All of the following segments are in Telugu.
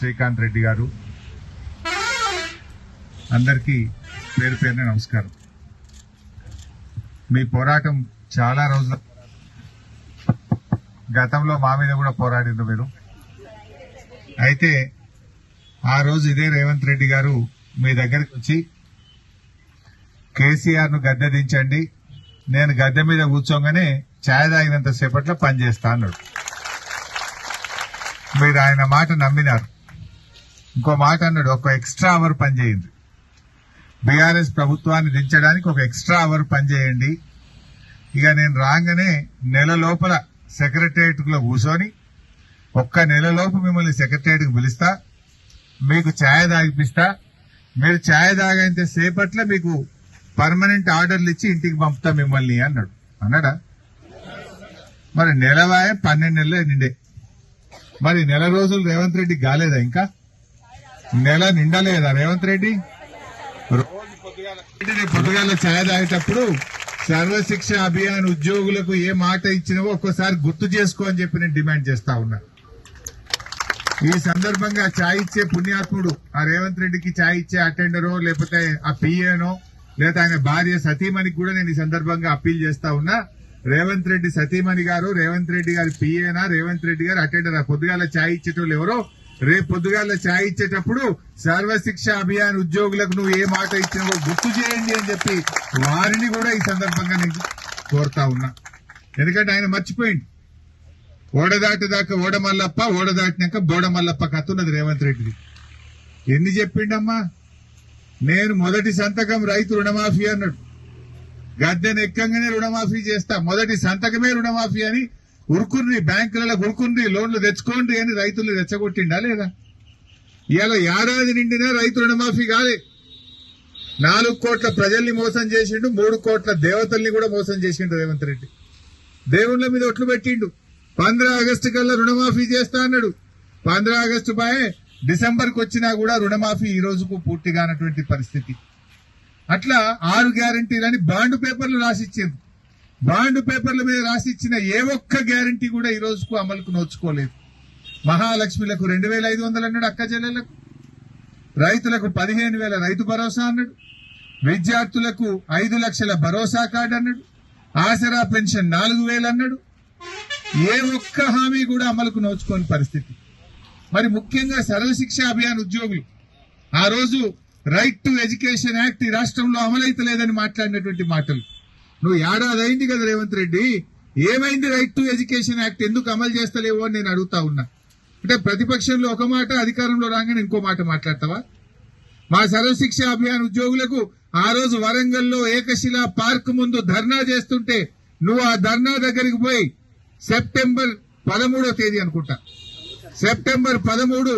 శ్రీకాంత్ రెడ్డి గారు అందరికీ పేరు పేరున నమస్కారం. మీ పోరాటం చాలా రోజుల గతంలో మా మీద కూడా పోరాడిండ్రు మీరు. అయితే ఆ రోజు ఇదే రేవంత్ రెడ్డి గారు మీ దగ్గరికి వచ్చి కేసీఆర్ ను గద్దె దించండి, నేను గద్దె మీద కూర్చోగానే ఛాయ్ తాగినంత సేపట్లో పనిచేస్తా అన్నాడు. మీరు ఆయన మాట నమ్మినారు. ఇంకో మాట అన్నాడు, ఒక ఎక్స్ట్రా అవర్ పనిచేయండి, బీఆర్ఎస్ ప్రభుత్వాన్ని దించడానికి ఒక ఎక్స్ట్రా అవర్ పనిచేయండి. ఇక నేను రాగానే నెల లోపల సెక్రటరియట్ లో కూర్చొని ఒక్క నెల లోపు మిమ్మల్ని సెక్రటరియట్ కు పిలుస్తా, మీకు ఛాయ్ తాగిపిస్తా, మీరు ఛాయ్ తాగేంత సేపట్లో మీకు పర్మనెంట్ ఆర్డర్లు ఇచ్చి ఇంటికి పంపుతా మిమ్మల్ని అన్నాడు. అన్నాడా? మరి నెలవాయ 12 నెలలే నిండే. మరి నెల రోజులు రేవంత్ రెడ్డి కాలేదా? ఇంకా నెల నిండలేదా రేవంత్ రెడ్డి? రోజు పొద్దుగాల ఛాయ్ తాగేటప్పుడు సర్వశిక్ష అభియాన్ ఉద్యోగులకు ఏ మాట ఇచ్చినవో ఒక్కసారి గుర్తు చేసుకో అని చెప్పి నేను డిమాండ్ చేస్తా ఉన్నా. ఈ సందర్భంగా ఛాయ్ ఇచ్చే పుణ్యాత్ముడు ఆ రేవంత్ రెడ్డికి ఛాయ్ ఇచ్చే అటెండరో లేకపోతే ఆ పిఏనో లేదా ఆయన భార్య సతీమణికి కూడా నేను ఈ సందర్భంగా అప్పీల్ చేస్తా ఉన్నా. రేవంత్ రెడ్డి సతీమణి గారు, రేవంత్ రెడ్డి గారి పిఏనా, రేవంత్ రెడ్డి గారు అటెండర్ పొద్దుగాల ఛాయ్ ఇచ్చేటోళ్ళు ఎవరో రేపు పొద్దుగాల ఛాయ్ ఇచ్చేటప్పుడు సర్వశిక్ష అభియాన్ ఉద్యోగులకు నువ్వు ఏ మాట ఇచ్చినావో గుర్తు చేయండి అని చెప్పి వారిని కూడా ఈ సందర్భంగా నేను కోరుతా ఉన్నా. ఎందుకంటే ఆయన మర్చిపోయింది. ఓడదాటిదాకా ఓడమల్లప్ప, ఓడదాటినాక బోడమల్లప్ప కత్తున్నది రేవంత్ రెడ్డిది. ఎన్ని చెప్పిండమ్మా? నేను మొదటి సంతకం రైతు రుణమాఫీ అన్నాడు. గద్దెను ఎక్కంగానే రుణమాఫీ చేస్తా, మొదటి సంతకమే రుణమాఫీ అని ఉరుకుర్రి, బ్యాంకులలో ఉరుకుర్రి, లోన్లు తెచ్చుకోండి అని రైతులు రెచ్చగొట్టిండా లేదా? ఇవాళ ఏడాది నిండినా రైతు రుణమాఫీ కాలే. 4 కోట్ల ప్రజల్ని మోసం చేసిండు, 3 కోట్ల దేవతల్ని కూడా మోసం చేసిండు రేవంత్ రెడ్డి. దేవుళ్ల మీద ఒట్లు పెట్టిండు. 15 ఆగస్టు కల్లా రుణమాఫీ చేస్తా అన్నాడు. 15 ఆగస్టు బాయే డిసెంబర్కి వచ్చినా కూడా రుణమాఫీ ఈ రోజుకు పూర్తిగానటువంటి పరిస్థితి. అట్లా 6 గ్యారంటీలని బాండ్ పేపర్లు రాసిచ్చింది. బాండ్ పేపర్ల మీద రాసిచ్చిన ఏ ఒక్క గ్యారంటీ కూడా ఈ రోజుకు అమలుకు నోచుకోలేదు. మహాలక్ష్మిలకు 2500 అన్నాడు, అక్క చెల్లెలకు. రైతులకు 15,000 రైతు భరోసా అన్నాడు. విద్యార్థులకు 5 లక్షల భరోసా కార్డు అన్నాడు. ఆసరా పెన్షన్ 4,000 అన్నాడు. ఏ ఒక్క హామీ కూడా అమలుకు నోచుకోని పరిస్థితి. మరి ముఖ్యంగా సర్వశిక్ష అభియాన్ ఉద్యోగులు ఆ రోజు రైట్ టు ఎడ్యుకేషన్ యాక్ట్ ఈ రాష్ట్రంలో అమలైతలేదని మాట్లాడినటువంటి మాటలు. నువ్వు ఏడాది అయింది కదా రేవంత్ రెడ్డి, ఏమైంది రైట్ టు ఎడ్యుకేషన్ యాక్ట్? ఎందుకు అమలు చేస్తలేవో అని నేను అడుగుతా ఉన్నా. అంటే ప్రతిపక్షంలో ఒక మాట, అధికారంలో రాగానే ఇంకో మాట మాట్లాడతావా? మా సర్వశిక్ష అభియాన్ ఉద్యోగులకు ఆ రోజు వరంగల్లో ఏకశిలా పార్క్ ముందు ధర్నా చేస్తుంటే నువ్వు ఆ ధర్నా దగ్గరికి పోయి సెప్టెంబర్ 13వ తేదీ అనుకుంటా, సెప్టెంబర్ 13,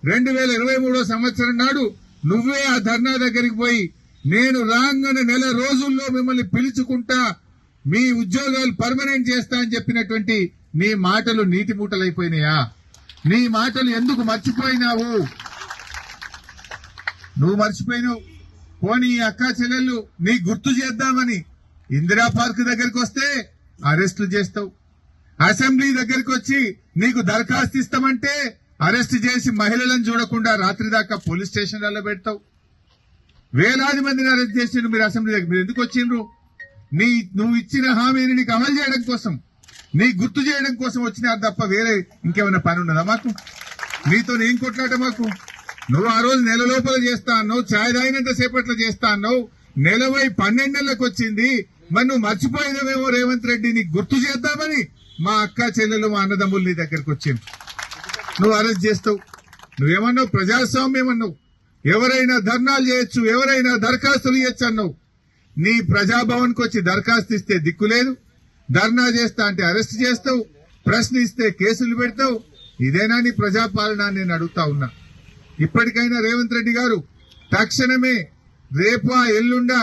2023 సంవత్సరం నాడు నువ్వే ఆ ధర్నా దగ్గరికి పోయి నేను రాగానే నెల రోజుల్లో మిమ్మల్ని పిలుచుకుంటా, మీ ఉద్యోగాలు పర్మనెంట్ చేస్తా అని చెప్పినటువంటి నీ మాటలు నీటి మూటలైపోయినాయా? నీ మాటలు ఎందుకు మర్చిపోయినావు? నువ్వు మర్చిపోయినావు. పోనీ అక్కా చెల్లెళ్ళు నీ గుర్తు చేద్దామని ఇందిరా పార్క్ దగ్గరికి వస్తే అరెస్టులు చేస్తావు. అసెంబ్లీ దగ్గరికి వచ్చి నీకు దరఖాస్తు ఇస్తామంటే అరెస్ట్ చేసి మహిళలను చూడకుండా రాత్రి దాకా పోలీస్ స్టేషన్లలో పెడతావు. వేలాది మందిని అరెస్ట్ చేసిండ్రు మీరు అసెంబ్లీ దగ్గర. మీరు ఎందుకు వచ్చిండ్రు? నువ్వు ఇచ్చిన హామీని నీకు అమలు చేయడం కోసం, నీ గుర్తు చేయడం కోసం వచ్చినారు తప్ప వేరే ఇంకేమైనా పని ఉన్నదా మాకు? నీతో ఏం కొట్లాట మాకు? నువ్వు ఆ రోజు నెల లోపల చేస్తా అన్నావు, ఛాయ్ తాగినంత సేపట్లో చేస్తా అన్నావు. నెలవై 12 నెలలకు వచ్చింది. మరి నువ్వు మర్చిపోయినవేమో రేవంత్ రెడ్డి, నీకు గుర్తు చేద్దామని మా అక్క చెల్లెలు, మా అన్నదమ్ములు నీ దగ్గరకు వచ్చింది. నువ్వు అరెస్ట్ చేస్తావు. నువ్వేమన్నావు? ప్రజాస్వామ్యం అన్నావు. ఎవరైనా ధర్నాలు చేయొచ్చు, ఎవరైనా దరఖాస్తులు ఇవ్వచ్చు అన్నావు. నీ ప్రజాభవన్ కు వచ్చి దరఖాస్తు ఇస్తే దిక్కులేదు, ధర్నా చేస్తా అంటే అరెస్ట్ చేస్తావు, ప్రశ్నిస్తే కేసులు పెడతావు. ఇదేనా నీ ప్రజాపాలన అని నేను అడుగుతా ఉన్నా. ఇప్పటికైనా రేవంత్ రెడ్డి గారు తక్షణమే రేపు ఎల్లుండా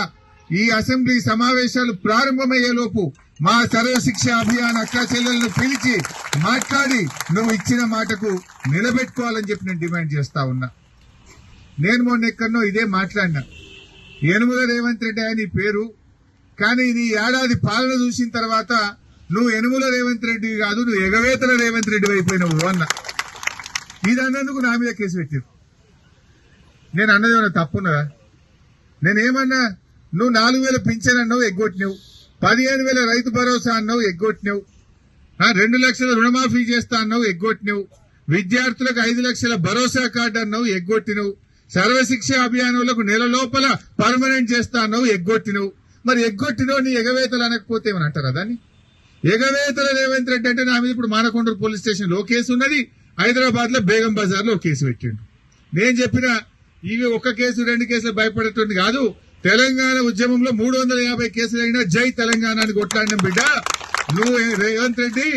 ఈ అసెంబ్లీ సమావేశాలు ప్రారంభమయ్యేలోపు మా సర్వశిక్ష అభియాన్ అక్కా చెల్లెలను పిలిచి మాట్లాడి నువ్వు ఇచ్చిన మాటకు నిలబెట్టుకోవాలని చెప్పి నేను డిమాండ్ చేస్తా ఉన్నా. నేను మొన్న ఎక్కడనో ఇదే మాట్లాడినా. యనుమల రేవంత్ రెడ్డి అని పేరు, కానీ నీ ఏడాది పాలన చూసిన తర్వాత నువ్వు యనుమల రేవంత్ రెడ్డి కాదు, నువ్వు ఎగవేతల రేవంత్ రెడ్డి అయిపోయినావు అన్న. ఇది అన్నందుకు నా మీద కేసు పెట్టారు. నేను అన్నది ఏమన్నా తప్పున్నదా? నేనేమన్నా? నువ్వు 4,000 పింఛన్ అన్నావు, ఎగ్గొట్టినావు. 15,000 రైతు భరోసా అన్నావు, ఎగ్గొట్టినావు. 2 లక్షల రుణమాఫీ చేస్తా అన్నావు, ఎగ్గొట్టినావు. విద్యార్థులకు 5 లక్షల భరోసా కార్డు అన్నావు, ఎగ్గొట్టినవు. సర్వశిక్ష అభియానులకు నెల లోపల పర్మనెంట్ చేస్తా అన్నావు, ఎగ్గొట్టినవు. మరి ఎగ్గొట్టినవు నీ ఎగవేతలు అనకపోతే ఏమని అంటారా దాన్ని? ఎగవేతల రేవంత్ రెడ్డి అంటే నా మీద ఇప్పుడు మానకొండూరు పోలీస్ స్టేషన్ లో కేసు ఉన్నది, హైదరాబాద్ లో బేగం బజార్ లో కేసు పెట్టిండు. నేను చెప్పిన ఇవి ఒక్క కేసు 2 కేసులు భయపడేటువంటి కాదు. తెలంగాణ ఉద్యమంలో 350 కేసులైనా జై తెలంగాణ అని కొట్లాడిన బిడ్డ నువ్వు. రేవంత్ రెడ్డి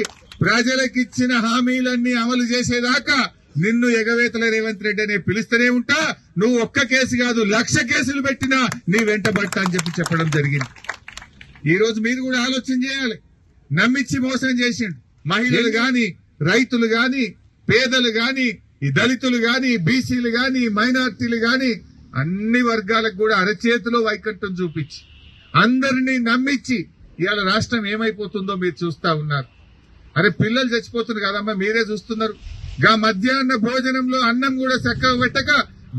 ప్రజలకిచ్చిన హామీలన్నీ అమలు చేసేదాకా నిన్ను ఎగవేతల రేవంత్ రెడ్డి అనే పిలుస్తూనే ఉంటా. నువ్వు ఒక్క కేసు కాదు 1,00,000 కేసులు పెట్టినా నీ వెంట పడతా అని చెప్పడం జరిగింది. ఈ రోజు మీరు కూడా ఆలోచన చేయాలి. నమ్మిచ్చి మోసం చేసిండు. మహిళలు గాని, రైతులు గాని, పేదలు గాని, ఈ దళితులు గాని, బీసీలు గాని, మైనార్టీలు గాని అన్ని వర్గాలకు కూడా అరచేతిలో వైకుంఠం చూపించి అందరినీ నమ్మించి ఇవాళ రాష్ట్రం ఏమైపోతుందో మీరు చూస్తా ఉన్నారు. అరే పిల్లలు చచ్చిపోతున్నారు కదమ్మా, మీరే చూస్తున్నారు. గా మధ్యాహ్న భోజనంలో అన్నం కూడా చక్కగా పెట్టక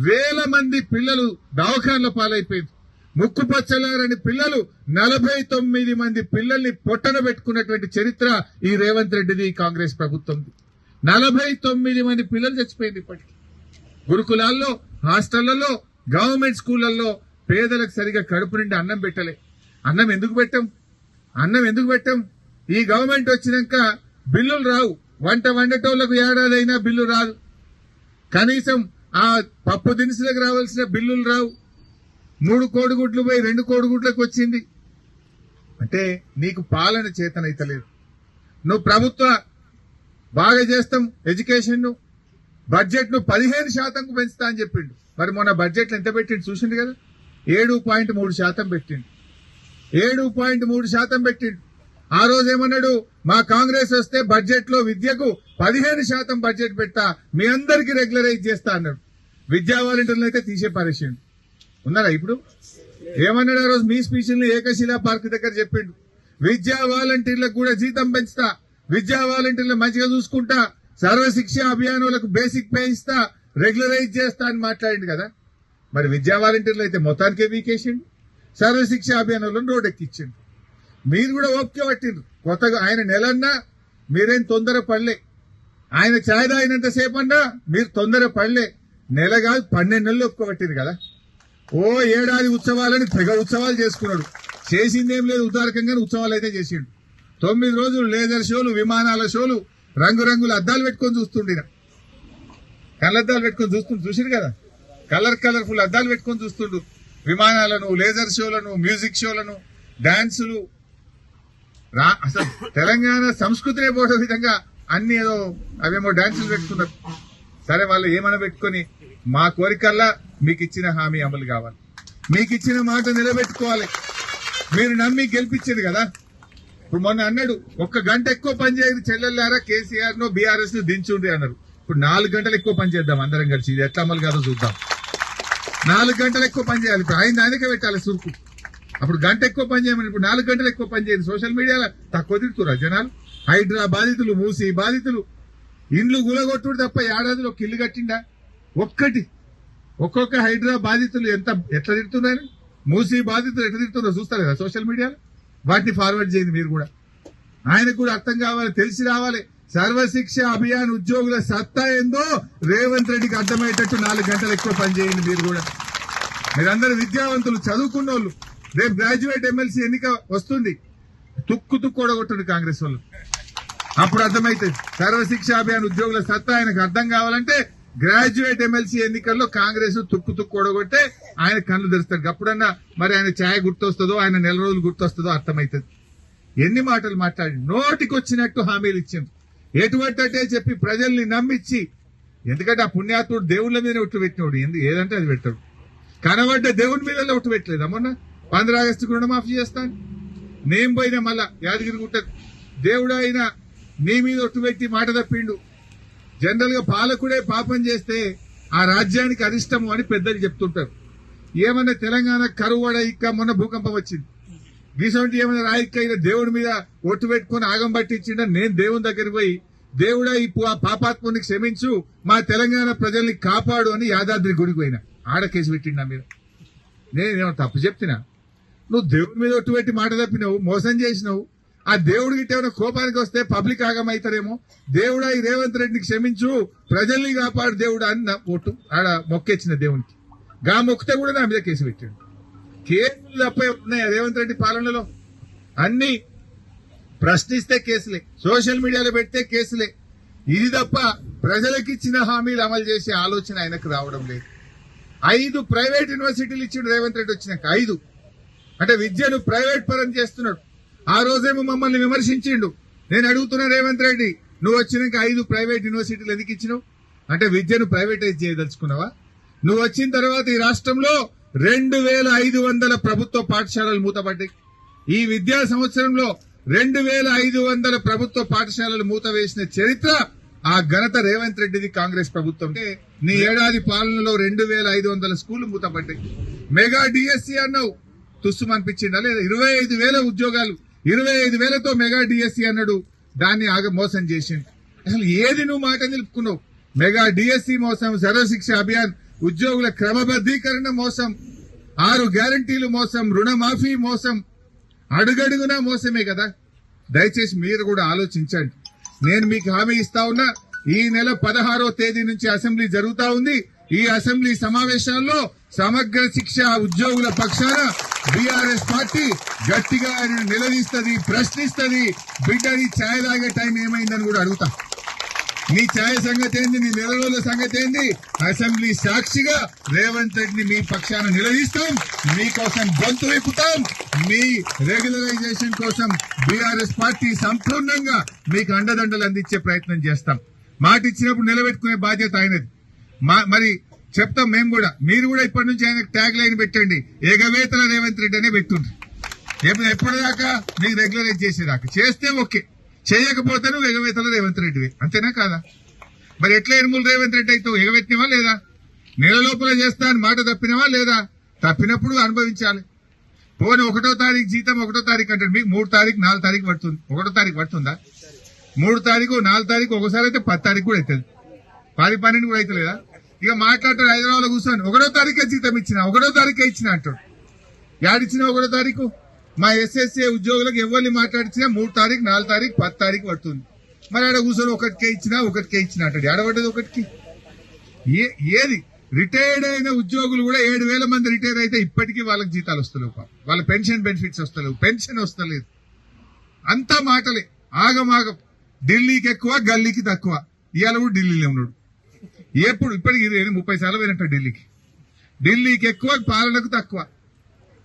వేల మంది పిల్లలు దవాఖాన్ల పాలైపోయింది. ముక్కుపచ్చలారని పిల్లలు 49 మంది పిల్లల్ని పొట్టన పెట్టుకున్నటువంటి చరిత్ర ఈ రేవంత్ రెడ్డిది, కాంగ్రెస్ ప్రభుత్వంది. 49 మంది పిల్లలు చచ్చిపోయింది ఇప్పటికి. గురుకులాల్లో, హాస్టళ్లలో, గవర్నమెంట్ స్కూళ్లలో పేదలకు సరిగా కడుపు నిండి అన్నం పెట్టలే. అన్నం ఎందుకు పెట్టం? ఈ గవర్నమెంట్ వచ్చినాక బిల్లులు రావు. వంట వండటోళ్లకు ఏడాదైనా బిల్లు రాదు. కనీసం ఆ పప్పు దినుసులకు రావాల్సిన బిల్లులు రావు. 3 కోడిగుడ్లు పోయి 2 కోడిగుడ్లకు వచ్చింది. అంటే నీకు పాలన చేతనైతలేదు. నువ్వు ప్రభుత్వ బాగా చేస్తాం ఎడ్యుకేషన్ ను, బడ్జెట్ ను 15% పెంచుతా అని చెప్పిండు. మరి మొన్న బడ్జెట్ ఎంత పెట్టిండు చూసిండు కదా, 7.3% పెట్టిండు. 7.3% పెట్టిండు. ఆ రోజు ఏమన్నాడు, మా కాంగ్రెస్ వస్తే బడ్జెట్ లో విద్యకు 15% బడ్జెట్ పెట్టా, మీ అందరికీ రెగ్యులరైజ్ చేస్తా అన్నాడు. విద్యా వాలంటీర్లు అయితే తీసే పరిస్థితి ఉన్నారా ఇప్పుడు? ఏమన్నాడు ఆ రోజు మీ స్పీచ్ ని ఏకశిలా పార్క్ దగ్గర చెప్పిండు, విద్యా వాలంటీర్లకు కూడా జీతం పెంచుతా, విద్యా వాలంటీర్లు మంచిగా చూసుకుంటా, సర్వశిక్ష అభియానులకు బేసిక్ పే ఇస్తా, రెగ్యులరైజ్ చేస్తా అని మాట్లాడిండు కదా. మరి విద్యా వాలంటీర్లు అయితే మొత్తానికే వీకేసిండు, సర్వశిక్ష అభియానులను రోడ్డెక్కించిండు. మీరు కూడా ఓపిక పట్టిండ్రు. కొత్తగా ఆయన నెలన్నా మీరేం తొందర పడలే. ఆయన ఛాయ్ తాగినంత సేపన్నా మీరు తొందర పడలే. నెల కాదు 12 నెలలు ఒప్పుక పట్టింది కదా. ఓ ఏడాది ఉత్సవాలని తెగ ఉత్సవాలు చేసుకున్నాడు. చేసిందేం లేదు, ఉదారకంగానే ఉత్సవాలు అయితే చేసిండు. 9 రోజులు లేజర్ షోలు, విమానాల షోలు, రంగురంగుల అద్దాలు పెట్టుకొని చూస్తుండే. కళ్ళద్దాలు పెట్టుకొని చూసిండు కదా, కలర్ఫుల్ అద్దాలు పెట్టుకొని చూస్తుండు. విమానాలను, లేజర్ షోలను, మ్యూజిక్ షోలను, డాన్సులు. అసలు తెలంగాణ సంస్కృతినే పోయే విధంగా అన్ని ఏదో అవేమో డాన్సులు పెట్టుకున్నారు. సరే వాళ్ళు ఏమైనా పెట్టుకుని మా కోరికల్లా మీకు ఇచ్చిన హామీ అమలు కావాలి, మీకు ఇచ్చిన మాట నిలబెట్టుకోవాలి. మీరు నమ్మి గెలిపించింది కదా. ఇప్పుడు మొన్న అన్నాడు 1 గంట ఎక్కువ పని చేయదు చెల్లెల్లారా కేసీఆర్ ను బీఆర్ఎస్ ను దించుండ్రి అన్నారు. ఇప్పుడు 4 గంటలు ఎక్కువ పని చేద్దాం అందరం కలిసి. ఇది ఎట్లా అమలు కాదో చూద్దాం. 4 గంటలు ఎక్కువ పని చేయాలి. ఇప్పుడు ఆయనకే పెట్టాలి సురుకు. అప్పుడు గంట ఎక్కువ పని చేయమని, ఇప్పుడు 4 గంటలు ఎక్కువ పని చేయండి. సోషల్ మీడియాలో తక్కువ తిడుతురా జనాలు. హైడ్రా బాధితులు, మూసి బాధితులు ఇండ్లు గులగొట్టుడు తప్ప ఏడాదిలో ఒక ఇల్లు కట్టిండా? ఒక్కొక్క హైడ్రా బాధితులు ఎట్లా తిడుతున్నారు, మూసి బాధితులు ఎట్లా తిడుతున్నారో చూస్తారు కదా సోషల్ మీడియాలో. వాటిని ఫార్వర్డ్ చేయండి మీరు కూడా. ఆయనకు కూడా అర్థం కావాలి, తెలిసి రావాలి. సర్వశిక్ష అభియాన్ ఉద్యోగుల సత్తా ఏందో రేవంత్ రెడ్డికి అర్థమయ్యేటట్టు 4 గంటలు ఎక్కువ పని చేయండి మీరు కూడా. మీరందరూ విద్యావంతులు, చదువుకున్నోళ్ళు. రేపు గ్రాడ్యుయేట్ ఎమ్మెల్సీ ఎన్నిక వస్తుంది. తుక్కు ఓడగొట్టండి కాంగ్రెస్ వాళ్ళు. అప్పుడు అర్థమైతుంది సర్వశిక్ష అభియాన్ ఉద్యోగుల సత్తా ఆయనకు అర్థం కావాలంటే గ్రాడ్యుయేట్ ఎమ్మెల్సీ ఎన్నికల్లో కాంగ్రెస్ తుక్కు ఓడగొట్టే ఆయన కళ్ళు తెరుస్తాడు. అప్పుడన్నా మరి ఆయన ఛాయ గుర్తొస్తుందో, ఆయన నెల రోజులు గుర్తొస్తుందో అర్థమవుతుంది. ఎన్ని మాటలు మాట్లాడి నోటికి వచ్చినట్టు హామీలు ఇచ్చింది. ఎటువంటే చెప్పి ప్రజల్ని నమ్మించి, ఎందుకంటే ఆ పుణ్యాత్ముడు దేవుళ్ల మీద ఒట్టు పెట్టినోడు, ఏదంటే అది పెట్టాడు. కనబడ్డ దేవుడి మీద ఒట్టు పెట్టలేదు. మొన్న 15 ఆగస్టుకు రుణమాఫీ చేస్తాను నేను పోయినా మళ్ళా యాదగిరిగుట్ట దేవుడు అయినా నీ మీద ఒట్టు పెట్టి మాట తప్పిండు. జనరల్ గా పాలకుడే పాపం చేస్తే ఆ రాజ్యానికి అరిష్టము అని పెద్దలు చెప్తుంటారు. ఏమన్నా తెలంగాణ కరువడ ఇక్క మొన్న భూకంపం వచ్చింది. గీసొంటి ఏమైనా రాయిక్క దేవుడి మీద ఒట్టు పెట్టుకుని ఆగం పట్టించిండ. నేను దేవుని దగ్గరికి పోయి దేవుడా ఈ పాపాత్ముని క్షమించు, మా తెలంగాణ ప్రజల్ని కాపాడు అని యాదాద్రి గుడికి పోయినా. ఆడ కేసు పెట్టిండా మీరు? నేనేమో తప్పు చెప్తున్నా? నువ్వు దేవుడి మీద ఒట్టు పెట్టి మాట తప్పినావు, మోసం చేసినావు. ఆ దేవుడికి ఏమైనా కోపానికి వస్తే పబ్లిక్ ఆగమవుతారేమో. దేవుడా ఈ రేవంత్ రెడ్డిని క్షమించు, ప్రజల్ని కాపాడు దేవుడా అని నా ఒట్టు ఆడ మొక్కేచ్చిన దేవునికి. గా మొక్కితే కూడా నా మీద కేసు పెట్టాడు. కేసులు తప్ప ఉన్నాయా రేవంత్ రెడ్డి పాలనలో? అన్ని ప్రశ్నిస్తే కేసులే, సోషల్ మీడియాలో పెడితే కేసులే. ఇది తప్ప ప్రజలకు ఇచ్చిన హామీలు అమలు చేసే ఆలోచన ఆయనకు రావడం లేదు. 5 ప్రైవేట్ యూనివర్సిటీలు ఇచ్చిండు రేవంత్ రెడ్డి వచ్చినాక. 5 అంటే విద్యను ప్రైవేట్ పరం చేస్తున్నాడు. ఆ రోజేమో మమ్మల్ని విమర్శించిండు. నేను అడుగుతున్నా రేవంత్ రెడ్డి, నువ్వు వచ్చినాక 5 ప్రైవేట్ యూనివర్సిటీలు ఎందుకు ఇచ్చినావు? అంటే విద్యను ప్రైవేటైజ్ చేయదలుచుకున్నావా? నువ్వు వచ్చిన తర్వాత ఈ రాష్ట్రంలో 2500 ప్రభుత్వ పాఠశాలలు మూతపడ్డాయి. ఈ విద్యా సంవత్సరంలో 2500 ప్రభుత్వ పాఠశాలలు మూత వేసిన చరిత్ర, ఆ ఘనత రేవంత్ రెడ్డిది, కాంగ్రెస్ ప్రభుత్వం. నీ ఏడాది పాలనలో 2500 స్కూళ్లు మూతపడ్డాయి. మెగా డిఎస్సీ అన్నావు, తుస్సుమనిపించిందా లేదా? 25,000 ఉద్యోగాలు, 25,000తో మెగా డిఎస్సీ అన్నాడు, దాన్ని మోసం చేసిండు. అసలు ఏది నువ్వు మాట నిలుపుకున్నావు? మెగా డిఎస్సీ మోసం, సర్వశిక్ష అభియాన్, ఉద్యోగుల క్రమబద్దీకరణ మోసం, 6 గ్యారంటీలు మోసం, రుణమాఫీ మోసం, అడుగడుగునా మోసమే కదా. దయచేసి మీరు కూడా ఆలోచించండి. నేను మీకు హామీ ఇస్తా ఉన్నా, ఈ నెల 16వ తేదీ నుంచి అసెంబ్లీ జరుగుతా ఉంది. ఈ అసెంబ్లీ సమావేశాల్లో సమగ్ర శిక్ష ఉద్యోగుల పక్షాన బీఆర్ఎస్ పార్టీ గట్టిగా నిలదీస్తుంది, ప్రశ్నిస్తుంది. బిడ్డని ఛాయ్ తాగే టైం ఏమైందని కూడా అడుగుతా. నీ ఛాయ్ సంగతి ఏంది? నీ నెల రోజుల సంగతి ఏంది? అసెంబ్లీ సాక్షిగా రేవంత్ రెడ్డిని మీ పక్షాన నిలదీస్తాం, మీకోసం గొంతు విప్పుతాం. మీ రెగ్యులరైజేషన్ కోసం బీఆర్ఎస్ పార్టీ సంపూర్ణంగా మీకు అండదండలు అందించే ప్రయత్నం చేస్తాం. మాట ఇచ్చినప్పుడు నిలబెట్టుకునే బాధ్యత ఆయనది. మరి చెప్తాం మేము కూడా. మీరు కూడా ఇప్పటి నుంచి ఆయన ట్యాగ్ లైన్ పెట్టండి, ఎగవేతల రేవంత్ రెడ్డి అనే పెట్టుండ్రు. ఎప్పటిదాకా మీకు రెగ్యులరైజ్ చేసేదాకా. చేస్తే ఓకే, చేయకపోతే నువ్వు ఎగవేతల రేవంత్ రెడ్డివి, అంతేనా కాదా? మరి ఎట్లా ఎనుమూలు రేవంత్ రెడ్డి అయితే ఎగవెట్టినవా లేదా? నెల లోపల చేస్తా అని మాట తప్పినవా లేదా? తప్పినప్పుడు అనుభవించాలి. పోనీ 1వ తారీఖు జీతం 1వ తారీఖు అంటాడు, మీకు 3 తారీఖు 4 తారీఖు పడుతుంది. 1వ తారీఖు పడుతుందా? 3 తారీఖు 4 తారీఖు, ఒకసారి అయితే 10 తారీఖు కూడా అవుతుంది. 10, 12 కూడా అవుతలేదా? ఇక మాట్లాడతాడు హైదరాబాద్ లో కూర్చొని 1వ తారీఖే జీతం ఇచ్చిన, 1వ తారీఖే ఇచ్చిన అంటాడు. యాడిచ్చిన 1వ తారీఖు? మా ఎస్ఎస్ఏ ఉద్యోగులకు ఎవరిని మాట్లాడించినా 3 తారీఖు 4 తారీఖు 10 తారీఖు పడుతుంది. మరి ఆడ కూర్చొని ఒకటికే ఇచ్చిన అంటాడు. ఆడబడ్డది ఒకటికి. ఏది? రిటైర్డ్ అయిన ఉద్యోగులు కూడా 7,000 మంది రిటైర్ అయితే ఇప్పటికీ వాళ్ళకి జీతాలు వస్తలేవు, వాళ్ళ పెన్షన్ బెనిఫిట్స్ వస్తలేవు, పెన్షన్ వస్తలేదు. అంతా మాటలే, ఆగమాగం. ఢిల్లీకి ఎక్కువ, గల్లీకి తక్కువ. ఇవాళ కూడా ఢిల్లీలో ఉన్నాడు. ఎప్పుడు ఇప్పటికి 30 సార్లు పోయినట్టు ఢిల్లీకి. ఢిల్లీకి ఎక్కువ, పాలనకు తక్కువ.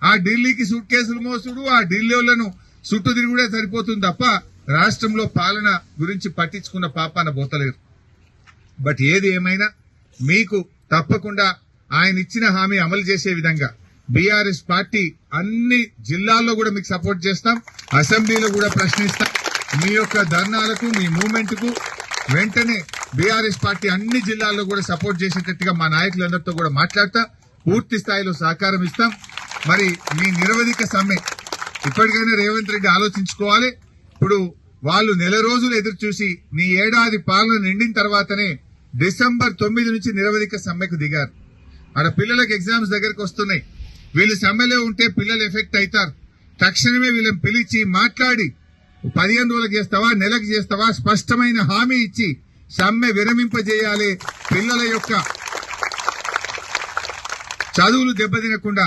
ఆ ఢిల్లీకి సూట్ కేసులు మోసుడు, ఆ ఢిల్లీలను చుట్టూ తిరుగుడే సరిపోతుంది తప్ప రాష్ట్రంలో పాలన గురించి పట్టించుకున్న పాపాన పోతలేరు. బట్ ఏది ఏమైనా మీకు తప్పకుండా ఆయన ఇచ్చిన హామీ అమలు చేసే విధంగా బీఆర్ఎస్ పార్టీ అన్ని జిల్లాల్లో కూడా మీకు సపోర్ట్ చేస్తాం, అసెంబ్లీలో కూడా ప్రశ్నిస్తాం. మీ యొక్క ధర్నాలకు, మీ మూవ్మెంట్ కు వెంటనే బీఆర్ఎస్ పార్టీ అన్ని జిల్లాల్లో కూడా సపోర్ట్ చేసేటట్టుగా మా నాయకులందరితో కూడా మాట్లాడతా, పూర్తి స్థాయిలో సహకారం ఇస్తాం. మరి మీ నిరవధిక సమ్మె ఇప్పటికైనా రేవంత్ రెడ్డి ఆలోచించుకోవాలి. ఇప్పుడు వాళ్ళు నెల రోజులు ఎదురు చూసి నీ ఏడాది పాలన నిండిన తర్వాతనే డిసెంబర్ 9 నుంచి నిరవధిక సమ్మెకు దిగారు. ఆడ పిల్లలకు ఎగ్జామ్స్ దగ్గరకు వస్తున్నాయి. వీళ్ళు సమ్మెలో ఉంటే పిల్లలు ఎఫెక్ట్ అవుతారు. తక్షణమే వీళ్ళని పిలిచి మాట్లాడి 15 రోజులకు చేస్తావా, నెలకు చేస్తావా, స్పష్టమైన హామీ ఇచ్చి సమ్మె విరమింపజేయాలి. పిల్లల యొక్క చదువులు దెబ్బతినకుండా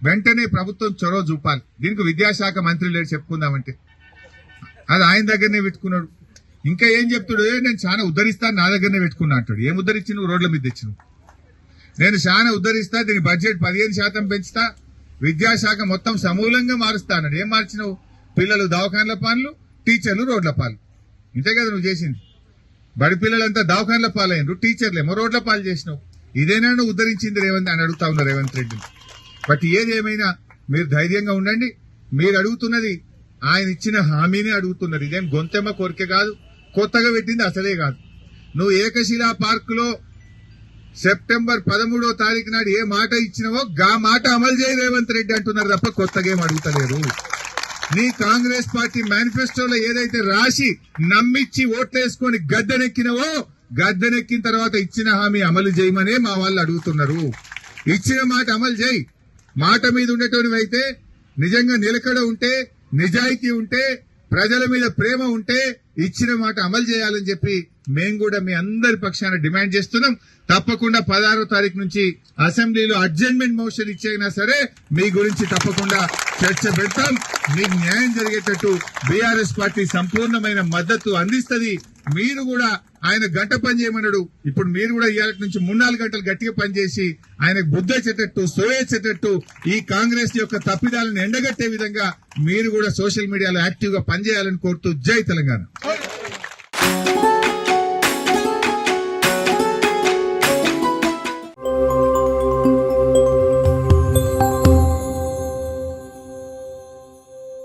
వెంటనే ప్రభుత్వం చొరవ చూపాలి. దీనికి విద్యాశాఖ మంత్రి లేడు చెప్పుకుందామంటే, అది ఆయన దగ్గరనే పెట్టుకున్నాడు. ఇంకా ఏం చెప్తాడు? నేను చాలా ఉద్ధరిస్తాను, నా దగ్గరనే పెట్టుకున్నా అంటాడు. ఏం ఉద్ధరించి నువ్వు రోడ్ల మీద తెచ్చినావు? నేను చాలా ఉద్ధరిస్తా, దీని బడ్జెట్ 15% పెంచుతా, విద్యాశాఖ మొత్తం సమూలంగా మారుస్తా అన్నాడు. ఏం మార్చినావు? పిల్లలు దవాఖాన్ల పాలు, టీచర్లు రోడ్ల పాలు. ఇంతే కదా నువ్వు చేసింది. బడి పిల్లలంతా దవాఖాన్ల పాలయ్యారు, టీచర్లేమో రోడ్ల పాలు చేసినావు. ఇదేనా నువ్వు ఉద్ధరించింది రేవంత్ అని అడుగుతా ఉన్నారు రేవంత్ రెడ్డి. బట్ ఏది ఏమైనా మీరు ధైర్యంగా ఉండండి. మీరు అడుగుతున్నది ఆయన ఇచ్చిన హామీని అడుగుతున్నారు. ఇదేం గొంతెమ్మ కోరిక కాదు, కొత్తగా పెట్టింది అసలే కాదు. నువ్వు ఏకశిలా పార్క్ లో సెప్టెంబర్ 13వ తారీఖు నాడు ఏ మాట ఇచ్చినావో గా మాట అమలు చేయి రేవంత్ రెడ్డి అంటున్నారు తప్ప కొత్తగా ఏం అడుగుతలేరు. నీ కాంగ్రెస్ పార్టీ మేనిఫెస్టోలో ఏదైతే రాసి నమ్మిచ్చి ఓట్లేసుకొని గద్దెనెక్కినవో గద్దెనెక్కిన తర్వాత ఇచ్చిన హామీ అమలు చేయమనే మా వాళ్ళు అడుగుతున్నారు. ఇచ్చిన మాట అమలు చేయి. మాట మీద ఉండేటోనివైతే, నిజంగా నిలకడ ఉంటే, నిజాయితీ ఉంటే, ప్రజల మీద ప్రేమ ఉంటే ఇచ్చిన మాట అమలు చేయాలని చెప్పి మేము కూడా మీ అందరి పక్షాన డిమాండ్ చేస్తున్నాం. తప్పకుండా 16వ తారీఖు నుంచి అసెంబ్లీలో అడ్జర్న్మెంట్ మోషన్ ఇచ్చైనా సరే మీ గురించి తప్పకుండా చర్చ పెడతాం. మీకు న్యాయం జరిగేటట్టు బీఆర్ఎస్ పార్టీ సంపూర్ణమైన మద్దతు అందిస్తుంది. మీరు కూడా ఆయన గంట పని చేయమన్నాడు. ఇప్పుడు మీరు కూడా ఇవాళ నుంచి 3-4 గంటలు గట్టిగా పనిచేసి ఆయనకు బుద్ధొచ్చేటట్టు, సోయేచ్చేటట్టు ఈ కాంగ్రెస్ యొక్క తప్పిదాలను ఎండగట్టే విధంగా మీరు కూడా సోషల్ మీడియాలో యాక్టివ్ గా పనిచేయాలని కోరుతూ జై తెలంగాణ.